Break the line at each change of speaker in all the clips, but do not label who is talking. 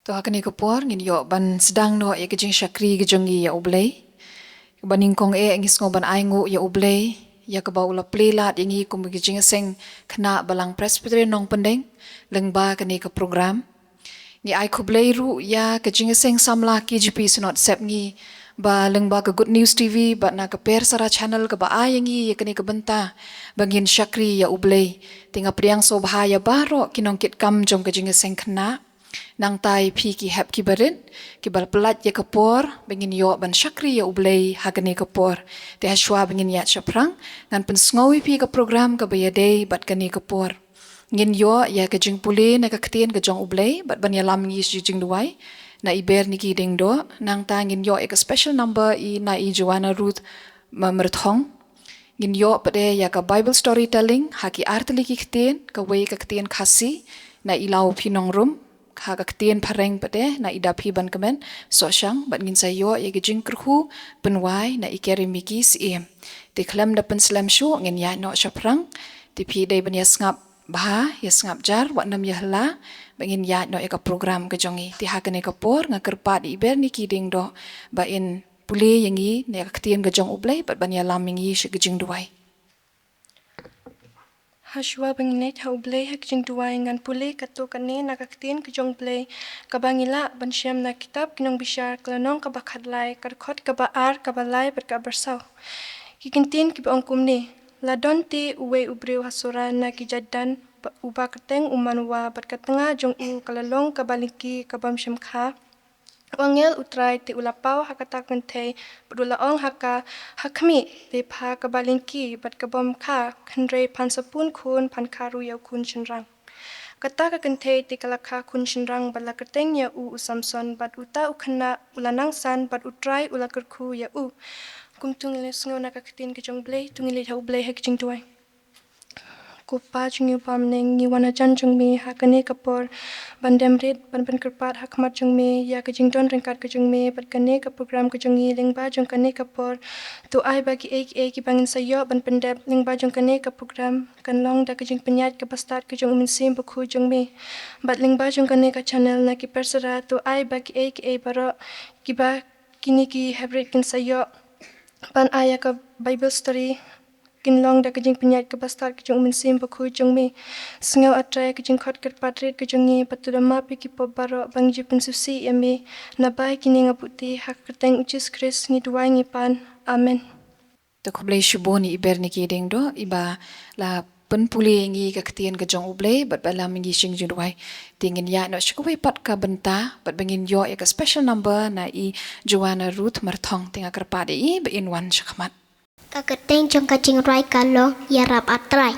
To hakani kapor ngin yo ban sedang no ya kejing syakri kejongi ya Khublei. Baning kong ngis ngoban aingu ya Khublei ya ke baula plelat ingi kum Jingiaseng Khynnah Balang Presbyterian Nongpyndeng lengba kani ke program. Ngi ai Khublei ru ya ke Jingiaseng Samla K.J.P Synod Sepngi ba lengba ke Goodnews TV ba na ke Persara channel ke ba ayangi ya kani ke bynta bangin syakri ya Khublei tinga priang so bahaya baro kinong kyrkang jong ke Jingiaseng Khynnah nang tai pi ki hep ki barin ki bal pelat ya kapor bengin yo ban syakri ya Khublei hagani kapor te haswa bengin ya chaprang ngan pen sngowi pi ke program ke bayadei bat kani kapor ngin yo ya ke jing puli na ke ketien ke jong Khublei bat ban ya lam ngi jingduwai na iber ni ki ding do nang ta ngin yo ek special number i na i Joanna Ruth merthong ngin yo pade ya ka Bible storytelling haki artli ki ketien ke wei ke ketien khasi na ilau pinong rum ha ketien pareng pade na idapi ban kemen so syang bat ngin sayo ya ke jing kyrkhu penwai na ikeri miki sim ti klam da pen slam shu ngin ya no chaprang ti pi dei ban ya ngap bah ya ngap jar wa nam ya hla bangin ya no eka program ke jongi ti hakane kapor ngakerpat iber ni kiding do ba in puli yangi ne ketien ke jong Khublei bat ban ya lamingi shi ke jingduwai.
Hashwa bangine Khublei hak jingduwai ngan puli kato kane nakaktin ke jong Khublei kabangila bansyam na kitab kinong bisyar klanong kabakadlai karkhot kabaar kabalai berkabarsau kikintin kibong kumni ladon ti uwe ubreu hasura na kijadan uba kyrteng umanwa berkatenga jong u kalalong kabaliki kabamsyam kha Wangel utrai ti ulapau hakata kynthei berulaong haka hakmi ti pha kabalingki bat kabom kha khandrei pansapun kun pankaru yau kun chenrang. Kata ka kynthei ti kalakha kun chenrang bala kyrteng ya u Samson bat uta ukhna ulanang san bat utrai ula kyrkhu ya u. Kumtung lesngo nakakitin ke jong Khublei tungili Khublei hak jingduwai. Kupa jungi pamneng ni wanajan jungmi hakane kapor bandemrit ban kerpat hakmat jungmi ya ke jingdon ringkat ke jungmi berkane ke program ke jungi lingba jungkane kapor tu ai bagi ki bangin sayo ban pendep lingba jungkane ke program kanlong da ke jing penyat ke pastat ke jung minsim buku jungmi bat lingba jungkane ke channel na Ki Persara tu ai bagi baro kiba kini ki hybrid kin sayo ban aya ke Bible story kinlong da kejing penyat ke bastar kejung minsim buku jungmi sengau atrai kejing khot kerpatrit kejungi patudama pi kipo baro bang jipun susi yami nabai kini ngaputi hak kyrteng ucis kris ngiduai ngipan amen.
To Khublei shubo ni iber ni kiding do iba la penpuli ngi ke ketien ke jong Khublei bat bala mingi sing jingduwai tingin ya no shkuwei pat ka bynta bat bangin yo ek special number na i Joanna Ruth merthong tinga kerpade i be in one shakmat.
Kaketeng jong kajing rai kalong ya rap atrai.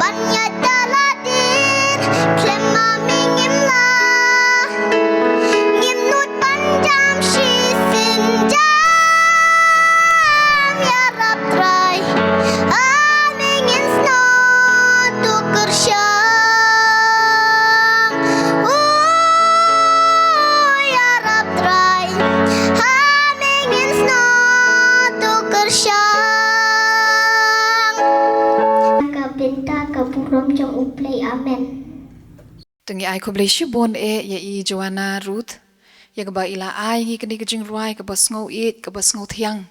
Banyak daladin Klema mingimla Ngimnut panjam shi sinjam Ya Rab try Amingin sno tuker syang Ya Rab try Amingin sno tuker syang Ka bynta ka burom jong Khublei amen.
Tengi ai Khublei shibon ya i Joanna Ruth. Ya kaba ila ai ngi kani jingduwai kaba sngo it kaba sngo thiang.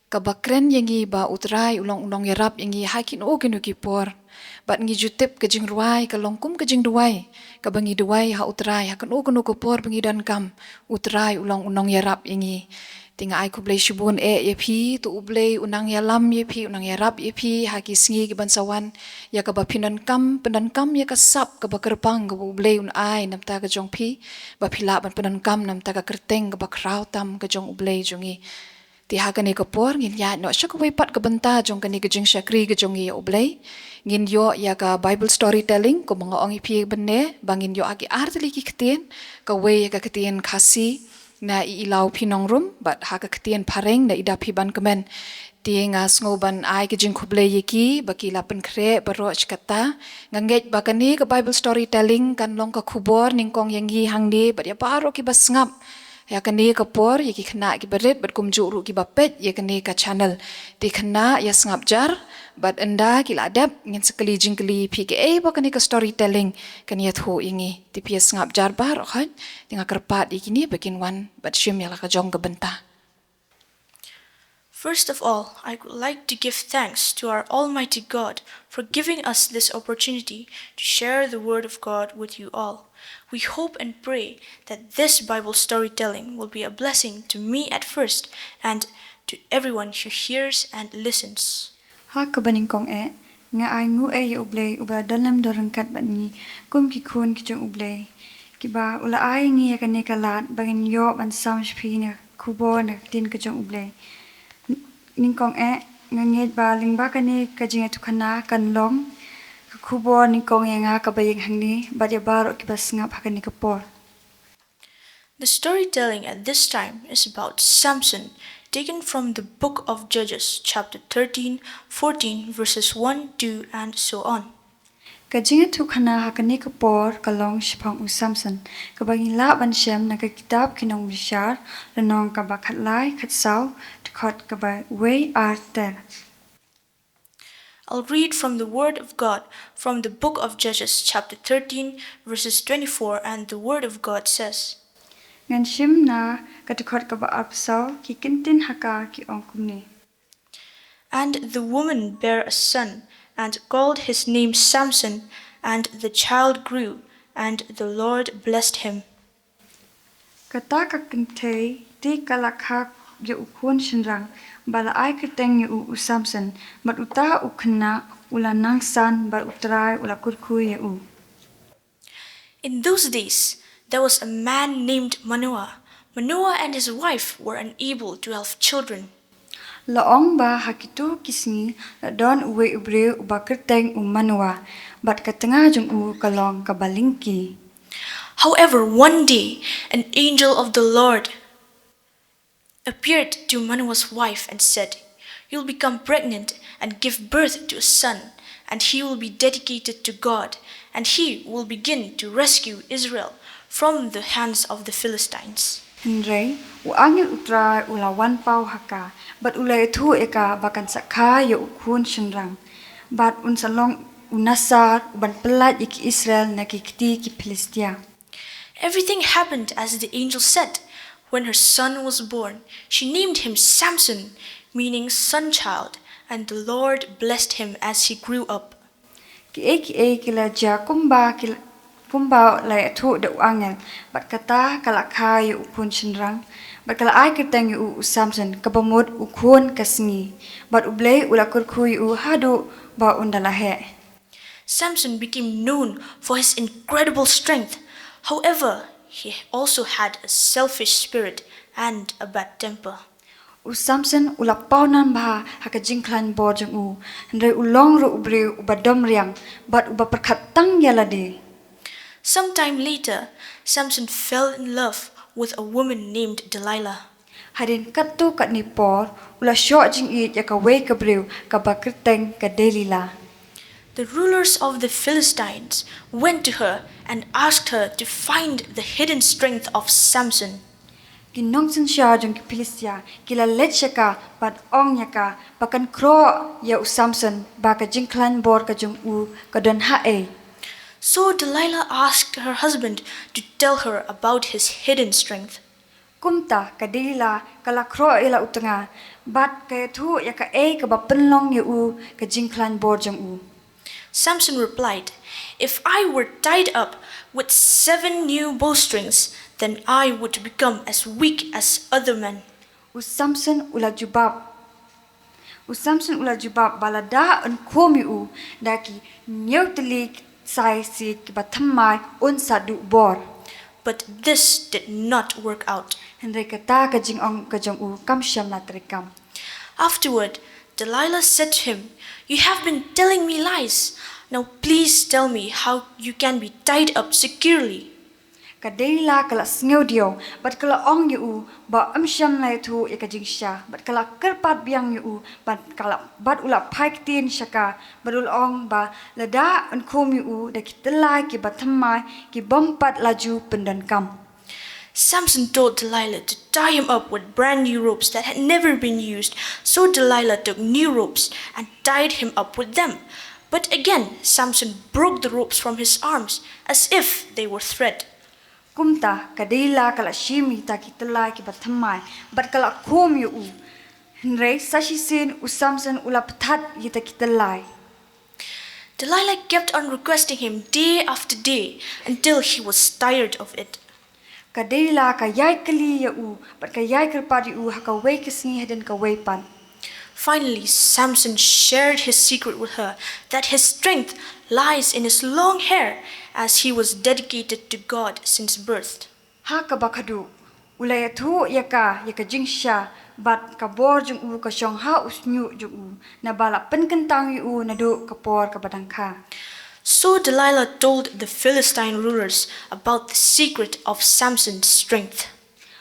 Kaba kren yangi ba utrai ulong ya Rab yangi hakin o kinu kipor. Bat ngi jutip ke jingduwai ka longkum ke jingduwai. Kaba ngi duwai ha utrai hakan o kinu kopor pengi dan kam utrai ulong ya Rab yangi. Tinga ai Khublei shibon ya pi tu Khublei unang ya lam ya pi unang ya Rab ya pi haki sngi ke bansawan ya kaba pyndankam ya kasap kaba kyrpang kaba Khublei un ai namta ka jong pi ba phila ban pyndankam namta ka kyrteng kaba krautam ka jong Khublei jongi ti hakani kapor ngin ya no shakwe pat ka banta jong kani ka jing shakri ka jongi Khublei ngin yo ya ka Bible storytelling ko mga ong ipi benne bangin yo agi artli ki ktien ka we ka ktien khasi na iilaw pinong rum but haka ktien pareng na idapi ban kemen tienga sngoban ai ke jing Khublei yiki bakila pen kre baroch kata nganget bakani ke Bible storytelling kan long ka khubor ningkong yangi hangdi but ya paro ki basngap ya kani kapor yaki khna ki berit but kumju ru ki bapet ya kani ka channel ti khna ya sngap jar but enda ki ladap ngin sekali jingkli PKA bakani ka storytelling kan ya thu ingi ti pi sngap jar bar khan tinga kerpat ikini bakin wan but shim ya la ka jong ka benta.
First of all, I would like to give thanks to our Almighty God for giving us this opportunity to share the Word of God with you all. We hope and pray that this Bible storytelling will be a blessing to me at first and to everyone who hears and listens.
Ha kabaning kong nga ai ngu ya Khublei uba dalam dorangkat batni kum ki khun ki jong Khublei kiba ula ai ngi ya kane kalat bagin yo ban samshpi na kubo na tin ka jong Khublei ning kong nga nget ba lingba kane ka jinga tukhana kan long ka kubo ning kong nga kabayeng hangni ba ya baro ki basngap hakani kapor.
The storytelling at this time is about Samson, taken from the book of Judges, chapter 13, 14, verses 1, 2, and so on.
Kajinga tukhana hakani kapor kalong shipang u Samson kabagi la ban shem na ka kitab kinong bishar lanong ka bakhatlai khatsaw khot kaba wei arter.
I'll read from the Word of God from the book of Judges, chapter 13, verses 24, and the Word of God says,
Ngan shim na katakhot kaba apsaw ki kintin haka ki ongkumni.
And the woman bare a son, and called his name Samson, and the child grew, and the Lord blessed him.
Kata ka kynthei ti kalakha ya ukhon shinrang bala ai kyrteng ya u Samson bat uta ukhna ula nangsan bar utrai ula kyrkhu ya u.
In those days there was a man named Manoah. Manoah and his wife were unable to have children.
Laong ba hakitu kisni la don uwe ubre uba kyrteng Manoah bat katengah jung u kalong kabalingki.
However, one day an angel of the Lord appeared to Manoah's wife and said, "You'll become pregnant and give birth to a son, and he will be dedicated to God, and he will begin to rescue Israel from the hands of the Philistines."
Henry, uangil utrai ulawan pau haka, bat ulai tu eka bakan sakha ya ukhun shinrang, bat unsalong unasar uban pelat iki Israel na kikti ki Philistia.
Everything happened as the angel said. When her son was born, she named him Samson, meaning son child, and the Lord blessed him as he grew up.
Ki kila ja kumba lai tu de uangil, bat kata kalakha ya ukhun shinrang, bat kala ai kyrteng u Samson kabamut ukhun kasngi, bat ublei ula kyrkhu u hadu ba undalahe.
Samson became known for his incredible strength. However, he also had a selfish spirit and a bad temper.
Samson ula paunan bah haka jingklan bor jong u. Ndre ulong ru ubre ubadom riang bat uba perkatang yalade.
Sometime later, Samson fell in love with a woman named Delilah.
Hadin katu kat ni por ula syok jing it ya ka wei ka breu ka ba kyrteng ka Delilah.
The rulers of the Philistines went to her and asked her to find the hidden strength of Samson.
Kinongsen sya jong ki Philistia kila let sya ka bat ong ya ka bakan kro ya u Samson ba ka jingklan bor ka jong u ka don hae.
So Delilah asked her husband to tell her about his hidden strength.
Kumta ka Delilah kala kro ila utenga bat ka thu ya ka ka ba penlong ya u ka jingklan bor jong u.
Samson replied, "If I were tied up with 7 new bowstrings, then I would become as weak as other men."
U Samson ula jubab balada un komi u daki nyautelik sai si ki batamai un sadu bor.
But this did not work out.
Henry kata ka jing ong ka jong u kam syam na trikam.
Afterward, Delilah said to him, "You have been telling me lies. Now please tell me how you can be tied up securely."
Ka Delilah kala sngew dio bat kala ong yu ba am syam na tu ya ka jing sya bat kala kerpat biang yu bat kala bat ula paik tin syaka badul ong ba lada un kom yu da kitelai ki batamai ki bompat laju pendankam.
Samson told Delilah to tie him up with brand new ropes that had never been used. So Delilah took new ropes and tied him up with them. But again, Samson broke the ropes from his arms as if they were thread.
Kumta ka Delilah kala shimi ta kitelai ki batamai bat kala kom yu Henry sashi sin u Samson ula patat yita kitelai.
Delilah kept on requesting him day after day until he was tired of it.
Ka Delilah ka yai kali ya u bat ka yai kerpat yu haka wei kesni haden ka wei pan.
Finally, Samson shared his secret with her, that his strength lies in his long hair, as he was dedicated to God since birth.
Ha ka bakadu ulaya thu ya ka jingsha bat ka bor jung u ka syong ha usnyu jung u na bala penkentang yu na du ka por ka badangka.
So Delilah told the Philistine rulers about the secret of Samson's strength.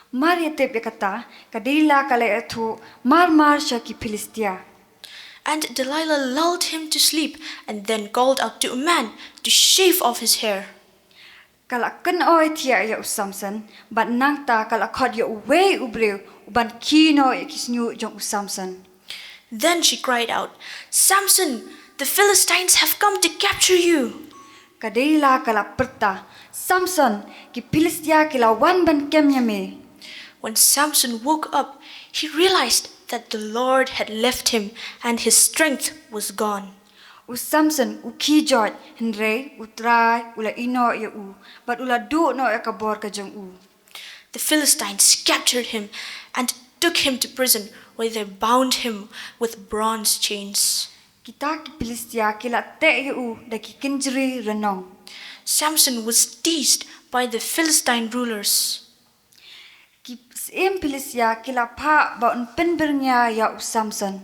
Maria tep ya kata ka Delilah kala thu mar sya ki Philistia.
And Delilah lulled him to sleep and then called out to a man to shave off his hair.
Kala ken oi tia ya u Samson bat nang ta kala khod ya wei ubreu uban kino ya kisnyu jong u Samson.
Then she cried out, "Samson, the Philistines have come to capture you."
Ka Delilah kala perta Samson ki Philistia kila wan ban kemnya me.
When Samson woke up, he realized that the Lord had left him and his strength was gone.
U Samson u ki George Henry utrai ula ino ya u but ula du no ya kabor ka jong u.
The Philistines captured him and took him to prison, where they bound him with bronze chains.
Kita ki Philistia kila te ya u da ki kinjri renong.
Samson was teased by the Philistine rulers.
Ki em Philistia kila pa ba un penbernya ya u Samson.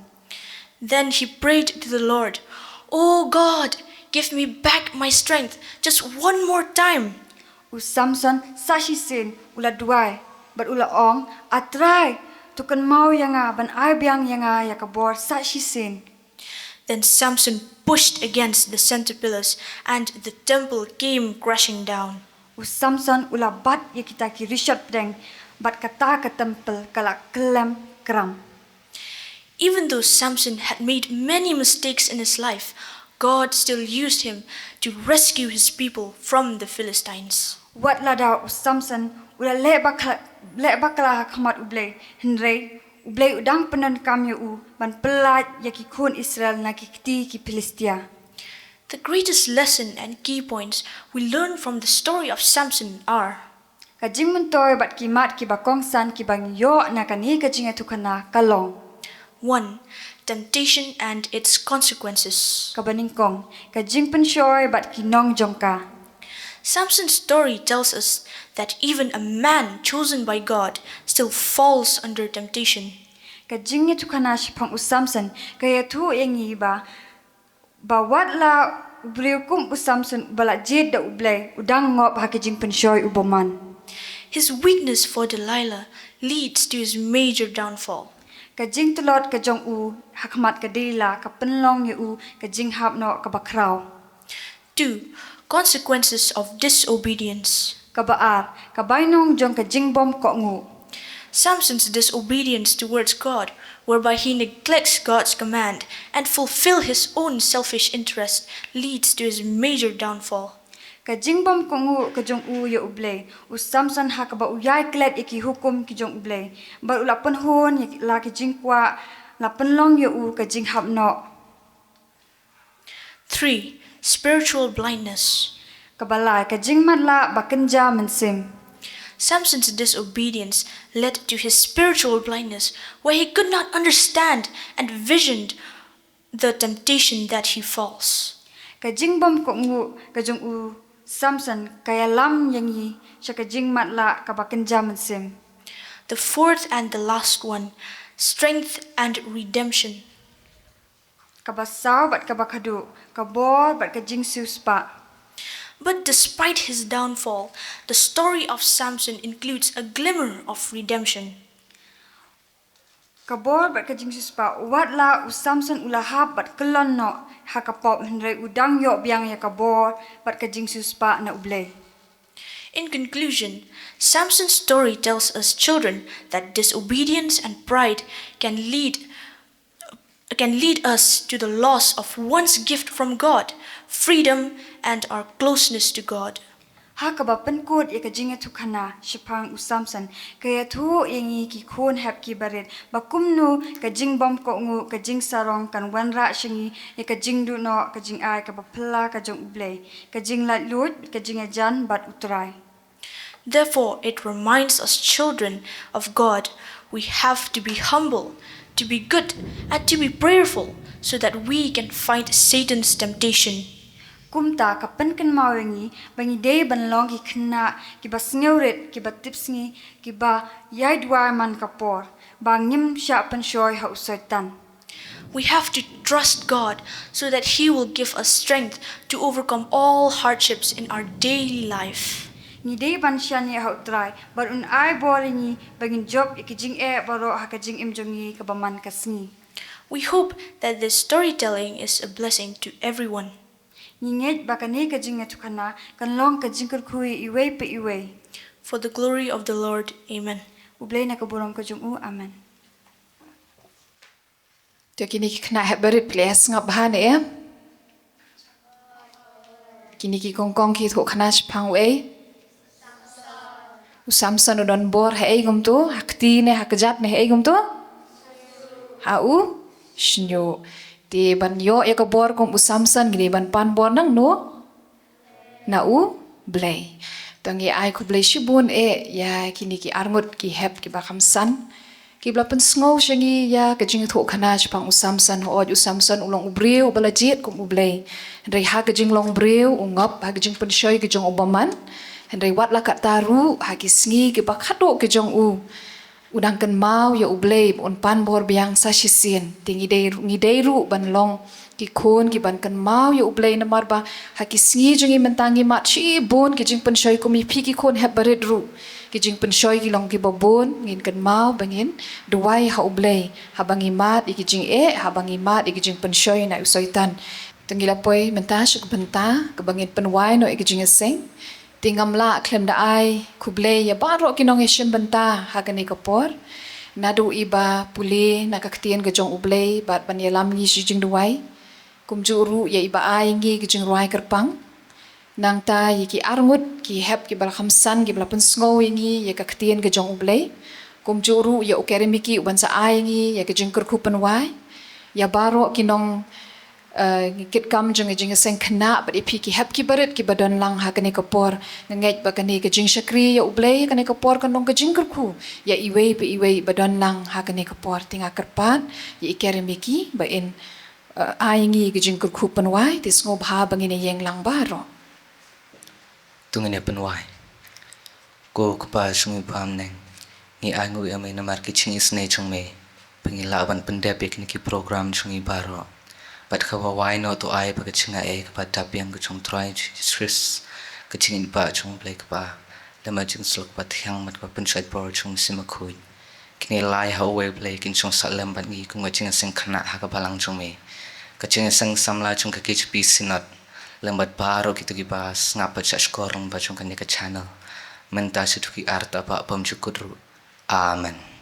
Then he prayed to the Lord, "Oh God, give me back my strength just one more time."
U Samson sashi sin ula duai but ula ong atrai tukan mau yanga ban ai biang yanga ya kabor sashi sin.
Then Samson pushed against the center pillars and the temple came crashing down.
U Samson ula bat ya kita ki Riatsamthiah bat kata ka temple kala kelem kram.
Even though Samson had made many mistakes in his life, God still used him to rescue his people from the Philistines.
Wat lada u Samson ula le bakala khamat ublei Henry ublei udang penan kam ya u ban pelat ya ki kun Israel na ki kti ki Philistia.
The greatest lesson and key points we learn from the story of Samson are:
Ka jing mentoy bat ki mat ki bakongsan ki bang yo na kani ka jing etukana kalong.
1. Temptation and its consequences.
Ka baningkong ka jing penshoy bat ki nong jongka.
Samson's story tells us that even a man chosen by God still falls under temptation.
ka jingi tukana shipang Samson kaya tu yengi ba wat la ubriukum Samson bala jid da Khublei udang ngop ha ka jing penshoy ubaman.
His weakness for Delilah leads to his major downfall.
Ka jing tulot ka jong u hakmat ka Delilah ka penlong yu ka jing hap no ka bakraw.
2. Consequences of disobedience.
Ka baar ka bainong jong ka jing bom ko ngu.
Samson's disobedience towards God, whereby he neglects God's command and fulfill his own selfish interest, leads to his major downfall.
Ka jing bom ko ngu ka jong u ya Khublei Samson ha ka ba uyai klet iki hukum ki jong Khublei ba ulapan hon la ki jing kwa la penlong yu ka jing hap no.
3. Spiritual blindness.
Kabalai ka jing mat la ba kenja mensim.
Samson's disobedience led to his spiritual blindness, where he could not understand and visioned the temptation that he falls.
Ka jing bom ko ngu ka jong u Samson kaya lam yangi siya ka jing mat la ka ba kenja mensim.
The fourth and the last one, strength and redemption.
Kabasaw bat kabakadu, kabor bat kajing siuspa.
But despite his downfall, the story of Samson includes a glimmer of redemption.
Kabor bat kajing siuspa, wat la Samson ulahap bat kelon no, hakapop hendrai udang yok biang ya kabor bat kajing siuspa na Khublei.
In conclusion, Samson's story tells us children that disobedience and pride can lead us to the loss of one's gift from God, freedom, and our closeness to God.
Hakaba penkut ya kajing tukana shipang Samson kaya tu yangi ki khon hap ki barit bakumnu kajing bom ko ngu kajing sarong kan wanrah shingi ya kajing du no kajing ai ka bapla kajong Khublei kajing lat lut kajing ajan bat utrai.
Therefore, it reminds us children of God we have to be humble, to be good, and to be prayerful so that we can fight Satan's temptation.
Kumta kapan kan mawengi bangi day banlong ki khna ki basngeuret ki batipsngi ki ba yai dwa man kapor bangim sha pan shoy ha usaitan.
We have to trust God so that He will give us strength to overcome all hardships in our daily life.
Ni day ban sha ni ha utrai bar un ai boringi bangin job ikijing baro ha kajing imjongi ka baman kasngi.
We hope that this storytelling is a blessing to everyone.
Ninget bakani kajing tukana kan long kajing kyrkhu iwei pe iwei.
For the glory of the Lord, Amen.
Khublei na kaburam kajung u amen.
Tio kini ki kena hep berit ples ngap bahan Kini ki kongkong ki thuk kena shpang wei. Samson udon bor hei gum tu hakti ne hakjat ne hei gum tu. Hau shnyo ti ban yo ya ka bor kum Samson gini ban pan bor nang no. Na Khublei. Tangi ai Khublei shibun ya kini ki arngut ki hep ki bakam san. Ki bla pen sngow shangi ya ka jing thuk khana shpang Samson ho Samson ulong ubreu balajit kum Khublei. Rei ha ka jing long breu ungap ha ka jing pen shoy ka jong obaman. Hendai wat la kat taru haki sngi ke bakhato ke jong udang kan mau ya Khublei un pan bor biang sa shisin tingi dei ru ban long ki khon ki ban kan mau ya Khublei na marba haki sngi jongi mentangi mat chi bon ki jing pen shoy ko mi phi ki khon hep barit ru ki jing pen shoy ki long ki babon ngin kan mau bangin duwai ha Khublei ha bangi mat ki jing ha bangi mat ki jing pen shoy na usoitan tengila poi menta shuk benta ke bangin pen wai no ki jingiaseng tingamla klem da ai Khublei ya baro kinong eshen benta hagani kapor nadu iba puli nakaktien ke jong Khublei bat ban yalam ngi jingduwai kumjuru ya iba ai ngi ke jing ruai kyrpang nang ta ki arngut ki hep ki balkham san ki blapen sngow ngi ya kaktien ke jong Khublei kumjuru ya ukeremiki uban sa ai ngi ya ke jing kyrkhu penwai ya baro kinong ngikit kam jeng Jingiaseng Khynnah bat ipi ki hep ki barit ki badan lang ha kani kapor ngej ba kani ke jing shakri ya Khublei kani kapor kan long ke jing kyrkhu ya iwei pe iwei badan lang ha kani kapor tinga kerpat ya ikeremiki ba in aingi ke jing kyrkhu penwai tis ngob ha bangine yeng lang baro
tungine penwai ko kapa shungi pam neng ni angu ya mai namar ki ching isne chungme pengilaban pendebik ni ki program chungi baro. Bat kawawai no to ai baga chinga kepa dapiang ke chung try Jesus ke chingin ba chung Blei kepa lema jingslok bat hyang mat ba pensait bor chung simakui. Kini lai hawe Blei kin chung salem bat ni kung Jingiaseng Khynnah Balang chung me. Ke Jingiaseng Samla chung ke K.J.P Synod lembat baro gitu gibas ngapa chashkorong ba chung ke channel. Menta situki arta ba pam chukudru. Amen.